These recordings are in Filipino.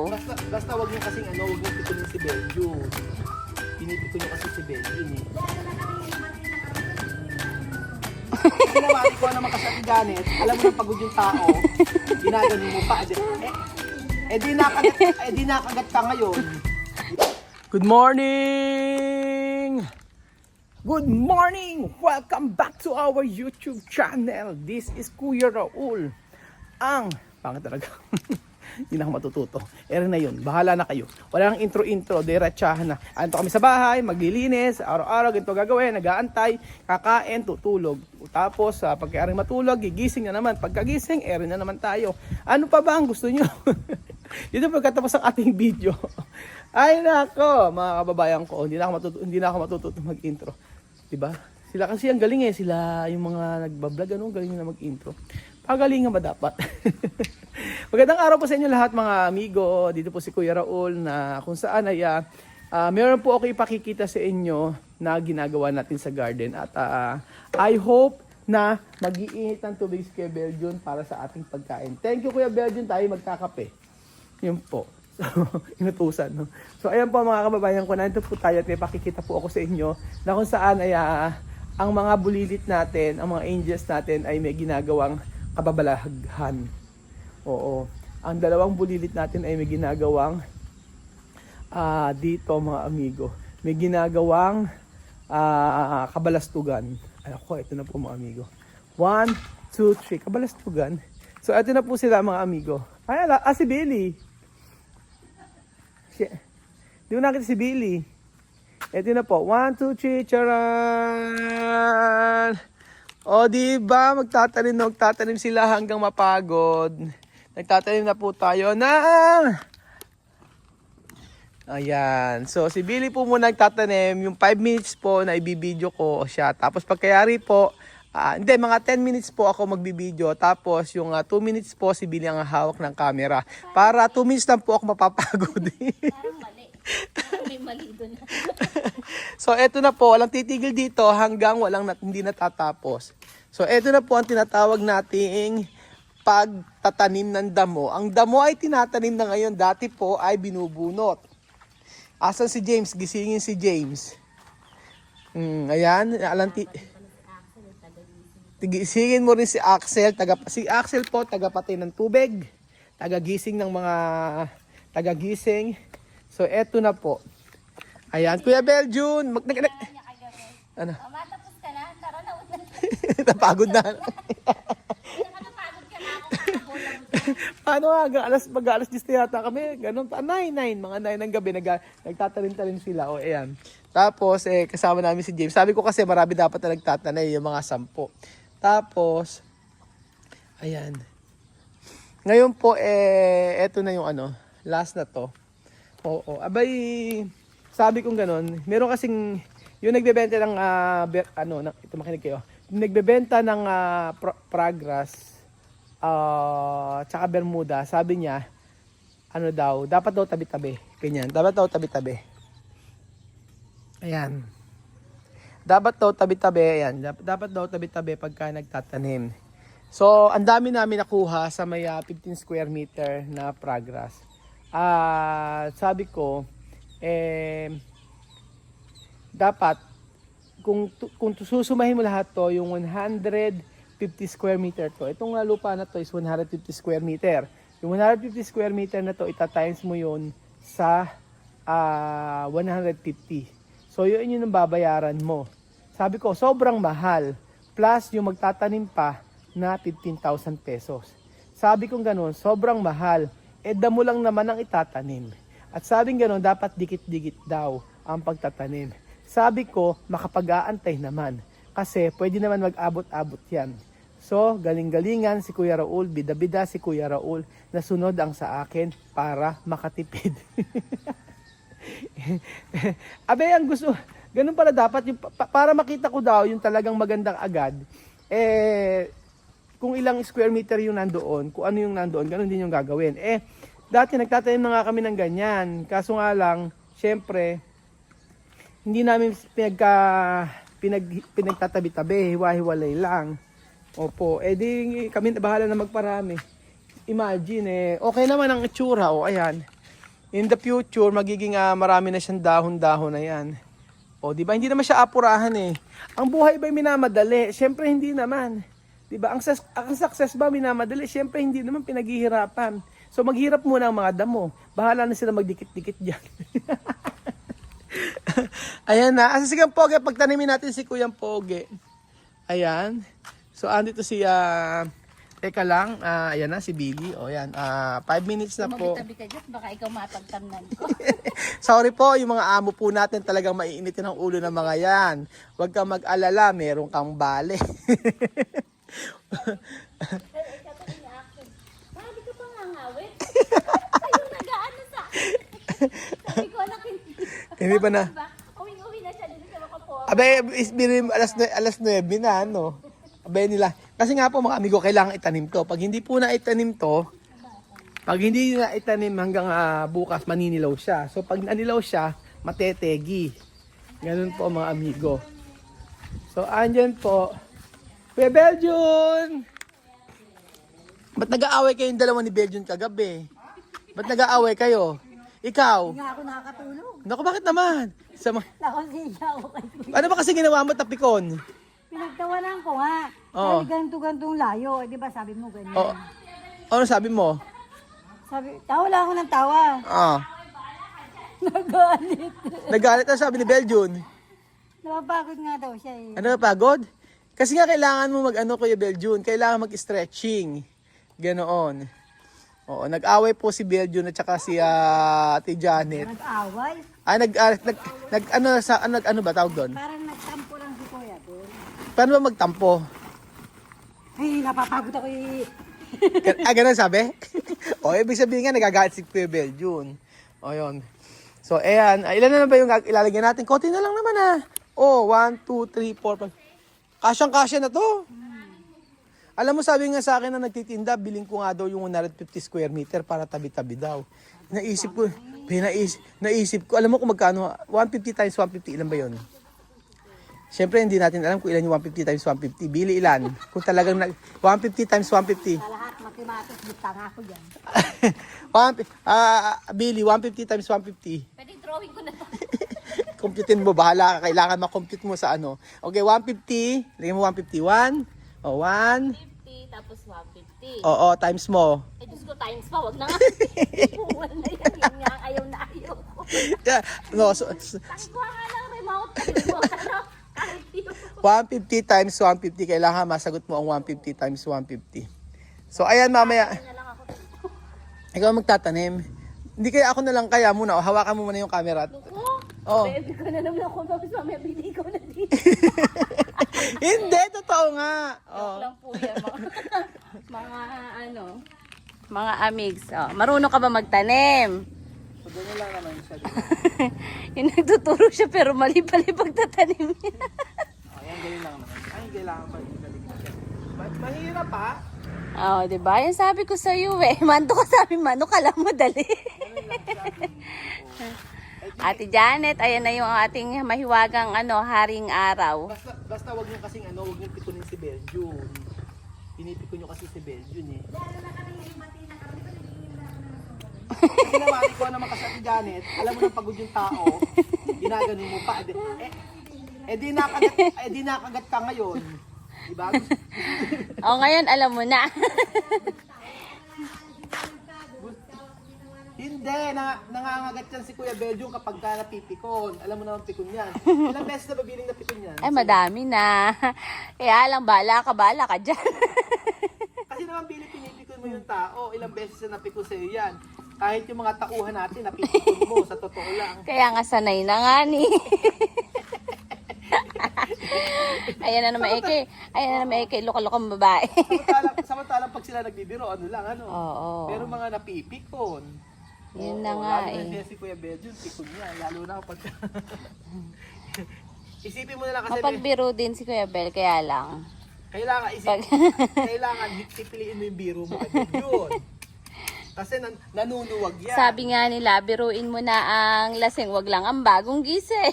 Basta wag niyo kasing wag niyo pitunin si Belgium. Pinipito niyo kasi si Belgium eh. Pinamali ko naman kasi Ate Janet, alam mo nang pagod yung tao, ginagano mo pa. Di nakagat ka ngayon. Good morning! Good morning! Welcome back to our YouTube channel. This is Kuya Raul. Pangit talaga. Hindi na ako matututo. Na yun. Bahala na kayo. Wala nang intro-intro. Diretsahan na. Anto kami sa bahay, maglilinis, araw-araw, ganito gagawin, nag-aantay, kakain, tutulog. Tapos, pagkaring matulog, gigising na naman. Pagkagising, na naman tayo. Ano pa ba ang gusto nyo? Dito pagkatapos ang ating video. Ay nako, mga kababayan ko, hindi na ako matututo mag-intro. 'Di ba? Sila kasi ang galing sila yung mga nagba-vlog galing na mag-intro. Pagalingan ba dapat? Magandang araw po sa inyo lahat mga amigo. Dito po si Kuya Raul na kung saan ay meron po ako ipakikita sa inyo na ginagawa natin sa garden at I hope na mag-iinit ng tubig si Kuya Belgium para sa ating pagkain. Thank you Kuya Belgium, tayo magkakape. Yun po. So, inutusan. No? So, ayan po mga kababayan ko. Nandito po tayo at may pakikita po ako sa inyo na kung saan ay ang mga bulilit natin, ang mga angels natin ay may ginagawang kababalaghan. Oo. Ang dalawang bulilit natin ay may ginagawang dito mga amigo. May ginagawang kabalastugan. Ay ako, ito na po mga amigo. 1, 2, 3. Kabalastugan. So, ito na po sila mga amigo. Ay, si Billy. Di mo nakita si Billy. Ito na po. 1, 2, 3. Charan! O, diba? Magtatanim sila hanggang mapagod. Nagtatanim na po tayo ng... Ayan. So, si Billy po muna nagtatanim. Yung 5 minutes po na ibibideo ko siya. Tapos pagkayari po, hindi, mga 10 minutes po ako magbibideo. Tapos yung 2 minutes po si Billy ang hawak ng camera. Para 2 minutes lang po ako mapapagod. Parang mali. Parang may mali doon. So eto na po, walang titigil dito hanggang hindi natatapos. So eto na po ang tinatawag nating pagtatanim ng damo. Ang damo ay tinatanim na ngayon. Dati po ay binubunot. Asan si James? Gisingin si James. Ayan, tigisingin mo rin si Axel. Si Axel po, tagapatay ng tubig. Tagagising ng mga tagagising. So, eto na po. Ayan, Kuya Belgium. Ano? Matapos ka na. Tara na. Napagod na. Napagod ka na ako. Ano mag-alas 10 yata kami. Ganun pa. 9. Mga 9 ng gabi. Nagtatanim-tanim sila. O, ayan. Tapos, kasama namin si James. Sabi ko kasi marami dapat na nagtatanay. Yung mga 10. Tapos, ayan. Ngayon po, eto na yung last na to. Oo. Abay, sabi kong ganun, meron kasing, yung nagbebenta ng, ito makinig kayo, yung nagbebenta ng Progress, tsaka Bermuda, sabi niya, dapat daw tabi-tabi. Ganyan, dapat daw tabi-tabi. Ayan. Dapat daw tabi-tabi, ayan. Dapat daw tabi-tabi pagka nagtatanim. So, ang dami namin nakuha sa may 15 square meter na Progress. Sabi ko, dapat, kung susumahin mo lahat to, yung 150 square meter to, itong lupa na to is 150 square meter. Yung 150 square meter na to, ita-times mo yun sa 150. So, yun yung babayaran mo. Sabi ko, sobrang mahal. Plus, yung magtatanim pa na 15,000 pesos. Sabi kong ganun, sobrang mahal. Damo lang naman ang itatanim. At sabing ganun, dapat dikit-dikit daw ang pagtatanim. Sabi ko, makapag-aantay naman. Kasi pwede naman mag-abot-abot yan. So, galing-galingan si Kuya Raul, bida-bida si Kuya Raul, nasunod ang sa akin para makatipid. Abe, ang gusto, ganun pala dapat, para makita ko daw yung talagang magandang agad, kung ilang square meter yung nandoon, kung ano yung nandoon, ganun din yung gagawin. Dati nagtatanim na nga kami ng ganyan, kaso nga lang, syempre, hindi namin pinagtatabi-tabi, hiwa-hiwalay lang. Opo, di kami bahala na magparami. Imagine, okay naman ang itsura, ayan. in the future, magiging marami na siyang dahon-dahon na yan. O, di ba? Hindi naman siya apurahan eh. Ang buhay ba minamadali? Siyempre, hindi naman. Di ba? Ang success ba minamadali? Siyempre, hindi naman pinaghihirapan. So, maghirap muna ang mga damo. Bahala na sila magdikit-dikit dyan. Ayan na. Asa sige ang Pogi, pagtanimin natin si Kuyang Pogi. Ayan. So, andito si, teka lang, ayan na si Billy. O, ayan. 5 minutes na po. Tabi ka dyan, baka ikaw mapagtamnan ko. Sorry po, yung mga amo po natin talagang maiinitin ang ulo ng mga yan. Huwag kang mag-alala, meron kang bale. Ikaw pa ina-action. Hindi ka pa ngangawit. Ayun, nag-aano sa akin. Sabi ko, anak, Hindi ba na? Uwi-uwi na siya dito sa Makapo. Abay, alas 9 na, ano? Abay nila. Kasi nga po mga amigo, kailangan itanim to. Pag hindi po na itanim to, pag hindi na itanim hanggang bukas, maninilaw siya. So pag nanilaw siya, matetegi. Ganun po mga amigo. So andyan po. Kuya Belgian! Ba't nag-aaway kayong dalawa ni Belgian kagabi? Ba't nag-aaway kayo? Ikaw? Hindi nga ako nakakatulog. Naku, bakit naman? Nakasiya ako kay Kuya. Ano ba kasi ginawa mo, tapikon? Pinagtawanan ko nga. Oo. Sabi ganito-gantong layo. Di ba sabi mo ganyan? O, ano sabi mo? Sabi, tawa lang ako ng tawa. Nagalit. Nagalit na sabi ni Belgian. Napapagod nga daw siya eh. Ano pagod? Kasi nga kailangan mo mag-ano Kuya Belgian, kailangan mag-stretching. Ganoon. Oo, nag-away po si Belgian at saka si Ate Janet. Nag-away. Ano ba tawag doon? Parang nagtampo lang si Kuya doon. Paano ba magtampo? Ay, napapagod ako eh. Ganun sabi? O, ibig sabihin nga nagagalit si Kuya Belgian. O, yun. So, ayan. Ilan na ba yung ilalagyan natin? Konti na lang naman O, 1, 2, 3, 4, 5. Kasyang-kasya na to. Alam mo, sabi nga sa akin na nagtitinda, biling ko nga daw yung 150 square meter para tabi-tabi daw. Naisip ko, alam mo kung magkano, 150 times 150, ilan ba yun? Siyempre, hindi natin alam kung ilan yung 150 times 150. Bili ilan? Kung talagang 150 times 150. Sa lahat, mathematics, basta nga ako dyan. Billy, 150 times 150. Pwede drawing ko na to. Computein mo, bahala ka. Kailangan makompute mo sa ano. Okay, 150. Lagyan mo 151. O, 1. 50 tapos 150. Oo, times mo. Eh, Diyos ko, times pa. Wag na nga. Wala na yan. Yun nga, ayaw na ayaw ko. Yeah, no, Tangkuha nga ng remote. Ano, kahit yun. 150 times 150. Kailangan masagot mo ang 150 times 150. So, ayan mamaya. Na lang ako. Ikaw magtatanim. Hindi kaya ako na lang kaya muna. O, hawakan mo muna yung camera. Oh. Oh. Baby ko na naman ako. Tapos mamaya bili ko na dito. Hindi, totoo nga. Joke Oh. lang po yan. Mga amigs. Oh, marunong ka ba magtanim? So, ganyan lang naman siya. Yung nagtuturo siya pero mali pala yung pagtatanim niya. Ayan, ganyan lang naman. Ay, kailangan pa yung galing. Mahirap pa. Oh, di ba? Yung sabi ko sa iyo eh. Mando ka sabi, mano ka lang madali. Ate Janet, ayan na yung ating mahiwagang haring araw. Basta wag niyo kasing wag niyo pikunin si Belgian. Pinipikon niyo kasi si Belgian eh. Kasi naman, ikaw naman kasi Ate Janet, alam mo na pagod yung tao, ginaganon mo pa. Di nakagat ka ngayon. Diba? Ngayon alam mo na. Hindi, nangangagat yan si Kuya Belgian kapag ka napipikon. Alam mo naman pikon yan. Ilang beses na babiling napikon yan? Ay, madami na. Kaya lang, bala ka dyan. Kasi naman pinipikon mo yung tao, ilang beses na napikon sa'yo yan. Kahit yung mga tauhan natin, napipikon mo, sa totoo lang. Kaya nga sanay na nga ni. Ayan na naman Eke, lokal-lokal babae. Samantalang pag sila nagbibiro, Oo. Pero mga napipikon. Yun na nga lalo eh. na si Kuya Belgian, pikon niya. Lalo na kapag... Isipin mo na lang kasi... Mapagbiro din si Kuya Bel, kaya lang. Kailangan pipiliin mo yung biro mo kay Belgian. Kasi nanunuwag yan. Sabi nga nila, biruin mo na ang lasing, wag lang ang bagong gising.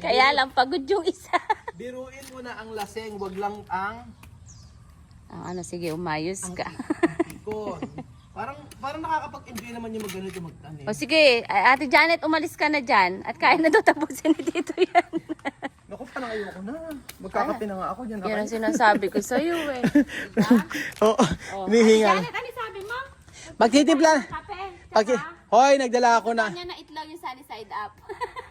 Kaya lang pagod yung isa. Biruin mo na ang laseng, wag lang ang Sige, umayos ka. pikon. Parang nakakapag-enjoy naman yung magganito magtanim. O sige, Ate Janet, umalis ka na dyan. At kaya na daw tapusin ni Tito yan. Naku, parang ayoko na. Magkakape na nga ako dyan. Yan ang sinasabi ko sa'yo eh. Oo, Ate hinihingal. Janet, ano sabi mo? Magtitimpla. Kape. Hoy, nagdala ako na. Kanya na itlog yung sunny side up.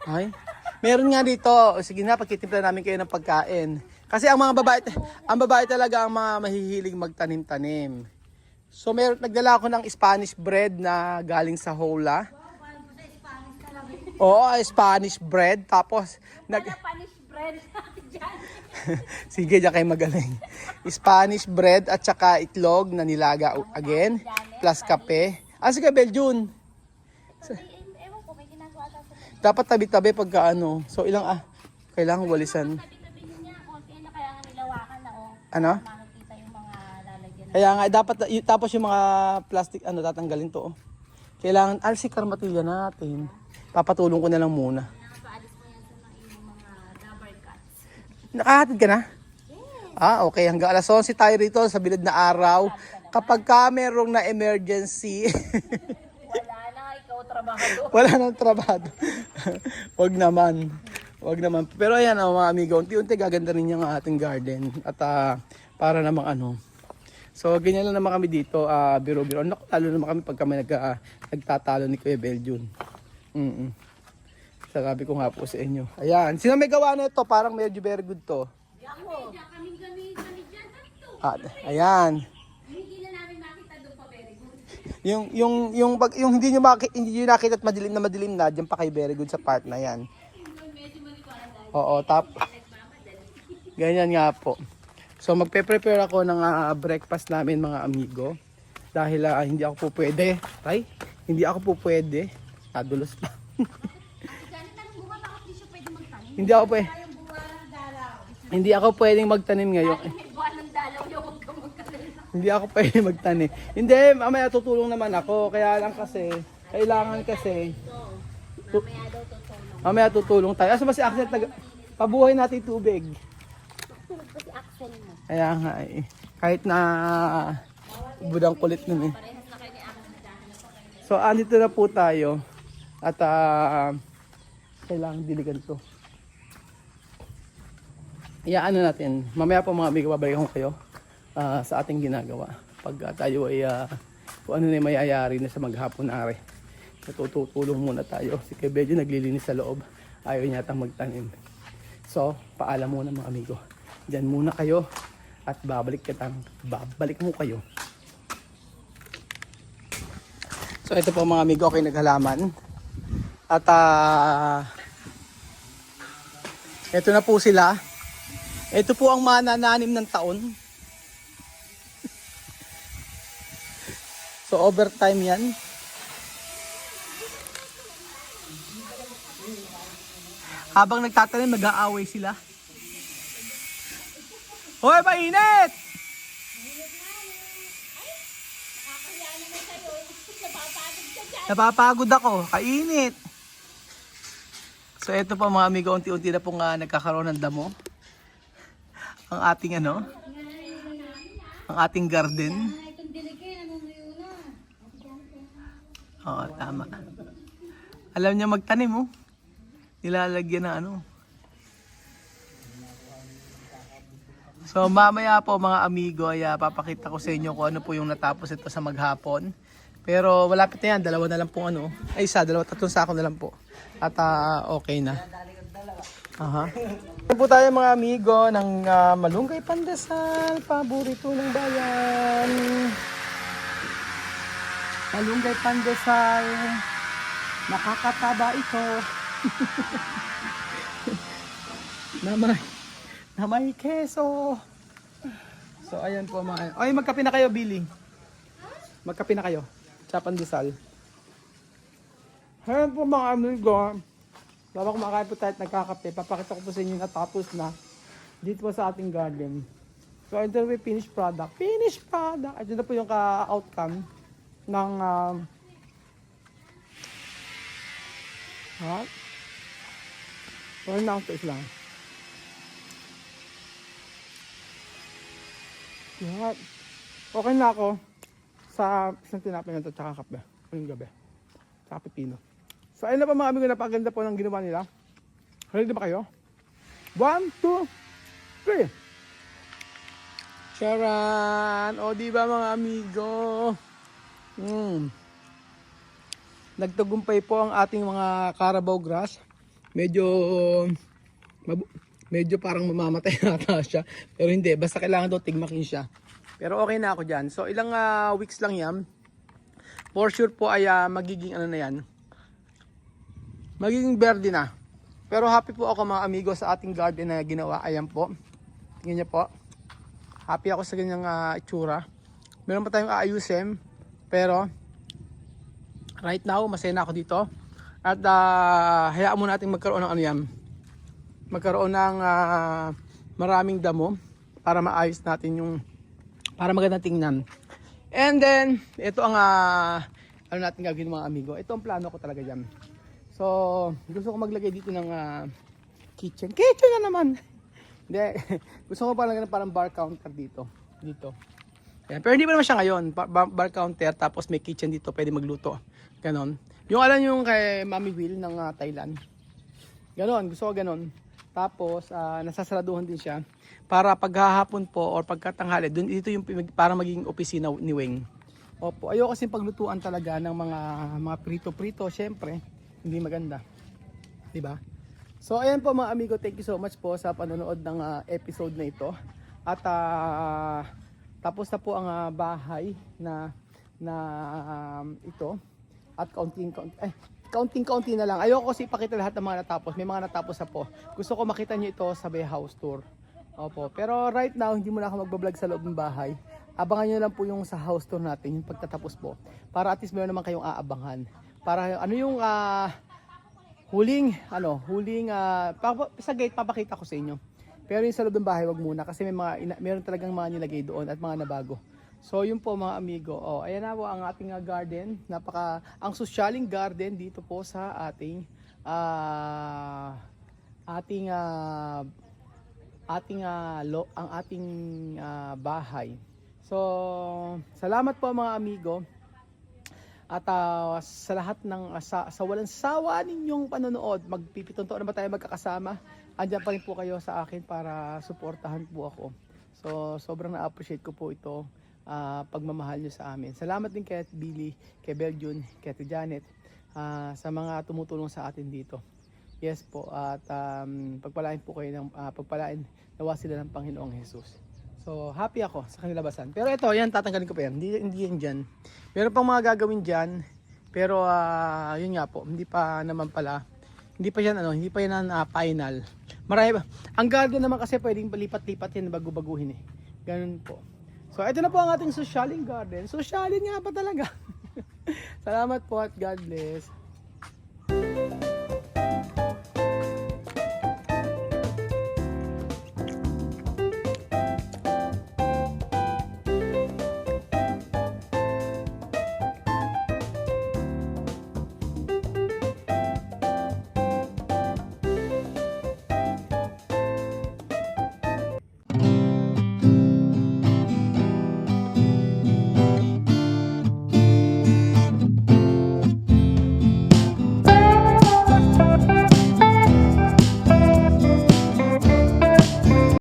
Ay, meron nga dito. Sige na, pagtitimpla namin kayo ng pagkain. Kasi ang babae talaga ang mga mahihilig magtanim-tanim. So nagdala ako ng Spanish bread na galing sa Hola. Oo, Spanish bread. Tapos Spanish bread dyan. sige, diyan kayo magaling. Spanish bread at saka itlog na nilaga again. Plus kape. Sige, Beljun. Ewan ko, may ginagawa sa Dapat tabi-tabi pagka ano. So kailangan walisan. tabi-tabi niya. Konti na kaya nga nilawakan na Ano? makikita yung mga lalagyan. Kaya nga, dapat, tapos yung mga plastic, tatanggalin to. Kailangan, si karmatilya natin. Papatulong ko na lang muna. Nakapaalis mo yan sa mga rubber cuts. Nakahatid ka na? Okay. Hanggang alas 11 tayo rito sa bilad na araw. Kapag ka merong na emergency, Wala na, ikaw trabahado. wala nang trabaho. Wag naman. Pero ayan, mga amigo, unti-unti gaganda rin yung ating garden. At para namang ano. So, ganyan lang naman kami dito, biro-biro. Lalo naman kami pag kami nagtatalo ni Kuya Beljun. Sabi ko nga po sa inyo. Ayan, sino may gawa na ito? Parang medyo very good to. Kami dyan. Ayan. Hindi na namin makita doon pa very good. Yung hindi niyo nakita at madilim na, diyan pa kay very good sa part na yan. Oo, ganyan nga po. So magpe-prepare ako ng breakfast namin mga amigo. Dahil hindi ako po pwede. Hindi ako po pwede. Nadulos pa. Hindi ako pwede. Hindi ako pwedeng magtanim ngayon. May buwan ng dalaw yung huwag kang magkaroon. Hindi ako pwede magtanim. Hindi, mamaya tutulong naman ako. Kaya lang kasi, kailangan kasi. Mamaya daw tutulong. Mamaya tutulong tayo. Asa ba si Axel? Pabuhay natin tubig. Tulog pa si Axel mo. Kaya nga kahit na budang kulit nun eh. Parehas na kayo ni Axel. So, andito na po tayo. At kailangan diligan to. Ano natin. Mamaya po mga amigo, babalikan ko kayo sa ating ginagawa. Pag tayo ay kung ano na yung mayayari na sa maghapon are. Natutulong muna tayo. Si Kebejo naglilinis sa loob. Ayaw niya yatang magtanim. So, paalam muna mga amigo. Diyan muna kayo at babalik mo kayo. So, ito po mga amigo, okay naghalaman. At ito na po sila. Ito po ang manananim ng taon. So overtime yan. Habang nagtatanim, mag-aaway sila. Hoy, mainit! Napapagod ako, kainit. So ito po mga amigo, unti-unti na po nga nagkakaroon ng damo. Ang ating ang ating garden. Oo, tama. Alam niya magtanim, oh. Nilalagyan na ano. So mamaya po mga amigo, ay papakita ko sa inyo kung ano po yung natapos ito sa maghapon. Pero malapit na yan, dalawa na lang po tatlong sako na lang po. At okay na. Ito po tayo mga amigo ng Malunggay Pandesal, paborito ng bayan. Malunggay Pandesal, nakakataba ito. na may keso. So ayan po mga. Ay, magkape na kayo, Billy. Magkape na kayo sa pandesal. Ayan po mga amigo. Baba kumakain po tayo at nagkakape. Papakita ko po sa inyo natapos na dito po sa ating garden. So ito na po yung finished product. Finished product! Ito na po yung outcome ng Well, na ito lang. Yan. Okay na ako. sa isang tinapay na ito, tsaka kape. Ngayong gabi. Tsaka pipino. So ayun na pa mga amigo, napakaganda po ng ginawa nila. Ready ba kayo? 1, 2, 3. Charan! O diba mga amigo? Nagtagumpay po ang ating mga Carabao grass. Medyo parang mamamatay nata siya. Pero hindi, basta kailangan daw tigmakin siya. Pero okay na ako dyan. So ilang weeks lang yan. For sure po ay magiging ano na yan. Magiging verde na. Pero happy po ako mga amigo sa ating garden na ginawa. Ayan po. Tingnan niyo po. Happy ako sa ganyang itsura. Meron pa tayong aayusin. Pero right now, masaya na ako dito. At hayaan mo natin magkaroon ng ano yan. Magkaroon ng maraming damo para maayos natin yung, para maganda tingnan. And then, ito ang ano natin gagawin mga amigo. Ito ang plano ko talaga dyan. So, gusto ko maglagay dito ng kitchen. Kitchen na naman! Hindi, gusto ko parang bar counter dito. Ayan. Pero hindi pa naman siya ngayon. Bar counter, tapos may kitchen dito, pwede magluto. Ganon. Yung alam yung kay Mami Will ng Thailand. Ganon, gusto ko ganon. Tapos, nasasaraduhan din siya. Para paghahapon po or pagkatanghali, dito yung para maging opisina ni Weng. Opo, ayoko kasi paglutuan talaga ng mga prito-prito, syempre, hindi maganda. Diba? So, ayan po mga amigo, thank you so much po sa panonood ng episode na ito. At tapos na po ang bahay na ito. At kaunting-kaunti na lang. Ayoko kasi ipakita lahat ng mga natapos. May mga natapos na po. Gusto ko makita nyo ito sa Bay House Tour. Opo. Pero right now, hindi muna ako magbablog sa loob ng bahay. Abangan nyo lang po yung sa house tour natin, yung pagtatapos po. Para at least meron naman kayong aabangan. Para ano yung huling sa gate papakita ko sa inyo. Pero yung sa loob ng bahay wag muna kasi meron talagang mga nilagay doon at mga nabago. So yun po mga amigo. Oh, ayan na po ang ating garden. Ang sosyaling garden dito po sa ating bahay. So salamat po mga amigo. At sa lahat ng sa walang sawa ninyong panonood, magpipitong taon na ba tayo magkakasama? Andiyan pa rin po kayo sa akin para suportahan po ako. So sobrang na-appreciate ko po ito, pagmamahal nyo sa amin. Salamat din kay Billy, kay Beljun, kay Janet, sa mga tumutulong sa atin dito. Yes po, at pagpalain po kayo ng pagpalain nawa sila ng Panginoong Jesus. So, happy ako sa kanilabasan. Pero ito, yan, tatanggalin ko pa yan. Hindi yan dyan. Meron pang mga gagawin dyan. Pero, yun nga po, hindi pa naman pala. Hindi pa yan, final. Marami ba? Ang garden naman kasi pwedeng palipat-lipat yan, bago-baguhin eh. Ganun po. So, ito na po ang ating sosyaling garden. Sosyalin nga pa talaga. Salamat po at God bless.